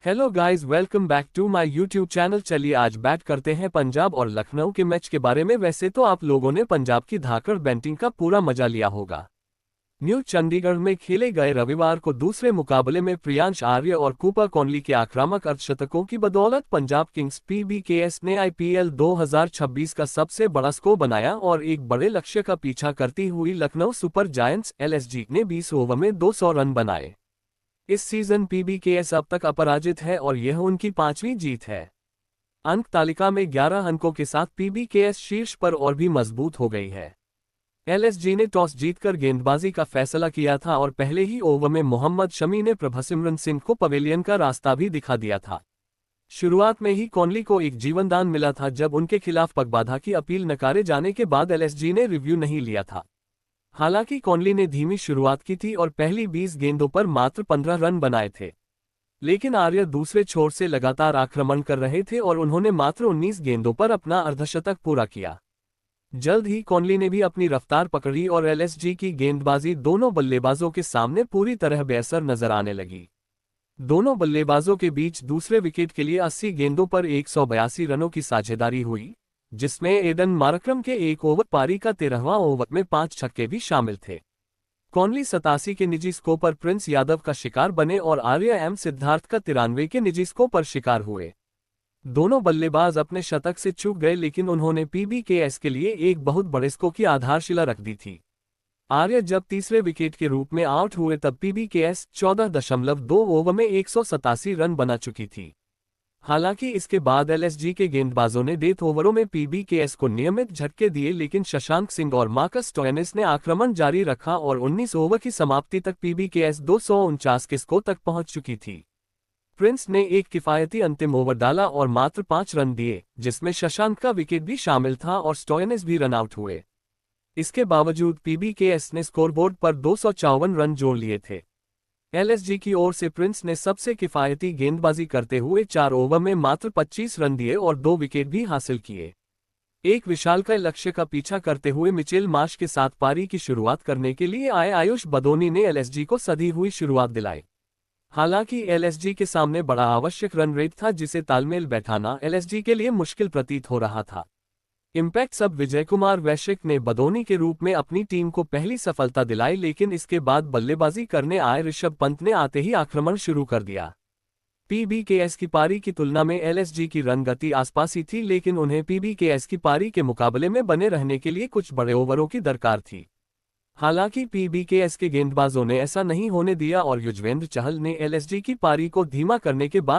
Hello guys, welcome back to my YouTube channel. चलिए आज बात करते हैं पंजाब और लखनऊ के मैच के बारे में। वैसे तो आप लोगों ने पंजाब की धाकड़ बैटिंग का पूरा मजा लिया होगा। न्यू चंडीगढ़ में खेले गए रविवार को दूसरे मुकाबले में प्रियांश आर्य और कूपर कॉनली के आक्रामक अर्धशतकों की बदौलत पंजाब किंग्स पीबीकेएस ने आईपीएल 2026 का सबसे बड़ा स्कोर बनाया और एक बड़े लक्ष्य का पीछा करती हुई लखनऊ सुपर जायंट्स एलएसजी ने 20 ओवर में 200 रन बनाए। इस सीजन पीबीकेएस अब तक अपराजित है और यह उनकी 5वीं जीत है। अंक तालिका में 11 अंकों के साथ पीबीकेएस शीर्ष पर और भी मजबूत हो गई है। एलएसजी ने टॉस जीतकर गेंदबाजी का फैसला किया था और पहले ही ओवर में मोहम्मद शमी ने प्रभसिमरन सिंह को पवेलियन का रास्ता भी दिखा दिया था। शुरुआत में ही कॉनली को एक जीवनदान मिला था जब उनके खिलाफ पगबाधा की अपील नकारे जाने के बाद एलएसजी ने रिव्यू नहीं लिया था। हालांकि कॉनली ने धीमी शुरुआत की थी और पहली 20 गेंदों पर मात्र 15 रन बनाए थे, लेकिन आर्य दूसरे छोर से लगातार आक्रमण कर रहे थे और उन्होंने मात्र 19 गेंदों पर अपना अर्धशतक पूरा किया। जल्द ही कॉनली ने भी अपनी रफ्तार पकड़ी और एलएसजी की गेंदबाजी दोनों बल्लेबाजों के सामने पूरी तरह बेअसर नजर आने लगी। दोनों बल्लेबाजों के बीच दूसरे विकेट के लिए 80 गेंदों पर 182 रनों की साझेदारी हुई, जिसमें एडन मार्करम के एक ओवर पारी का 13वां ओवर में 5 छक्के भी शामिल थे। कॉनली 87 के निजी स्कोर पर प्रिंस यादव का शिकार बने और आर्य एम सिद्धार्थ का 93 के निजी स्कोर पर शिकार हुए। दोनों बल्लेबाज अपने शतक से चूक गए, लेकिन उन्होंने पीबीकेएस के लिए एक बहुत बड़े स्कोर की आधारशिला रख दी थी। आर्य जब तीसरे विकेट के रूप में आउट हुए तब पीबीकेएस 14.2 ओवर में 187 रन बना चुकी थी। हालांकि इसके बाद एलएसजी के गेंदबाजों ने डेथ ओवरों में पीबीकेएस को नियमित झटके दिए, लेकिन शशांक सिंह और मार्कस स्टोयनिस ने आक्रमण जारी रखा और 19 ओवर की समाप्ति तक पीबीकेएस 249 के स्कोर तक पहुंच चुकी थी। प्रिंस ने एक किफायती अंतिम ओवर डाला और मात्र 5 रन दिए, जिसमें शशांक का विकेट भी शामिल था और स्टोयनिस भी रन आउट हुए। इसके बावजूद पीबीकेएस ने स्कोरबोर्ड पर 254 रन जोड़ लिए थे। एलएसजी की ओर से प्रिंस ने सबसे किफायती गेंदबाजी करते हुए 4 ओवर में मात्र 25 रन दिए और 2 विकेट भी हासिल किए। एक विशालकाय लक्ष्य का पीछा करते हुए मिचेल मार्श के साथ पारी की शुरुआत करने के लिए आए आयुष बदोनी ने एलएसजी को सधी हुई शुरुआत दिलाई। हालांकि एलएसजी के सामने बड़ा आवश्यक रन रेट था, जिसे तालमेल बैठाना एलएसजी के लिए मुश्किल प्रतीत हो रहा था। इम्पैक्ट सब विजय कुमार वैश्विक ने बदोनी के रूप में अपनी टीम को पहली सफलता दिलाई, लेकिन इसके बाद बल्लेबाजी करने आए ऋषभ पंत ने आते ही आक्रमण शुरू कर दिया। पीबीकेएस की पारी की तुलना में एलएसजी की रन गति आसपास ही थी, लेकिन उन्हें पीबीकेएस की पारी के मुकाबले में बने रहने के लिए कुछ बड़े ओवरों की दरकार थी। हालांकि पीबीकेएस के गेंदबाजों ने ऐसा नहीं होने दिया और युजवेंद्र चहल ने एलएसजी की पारी को धीमा करने के बाद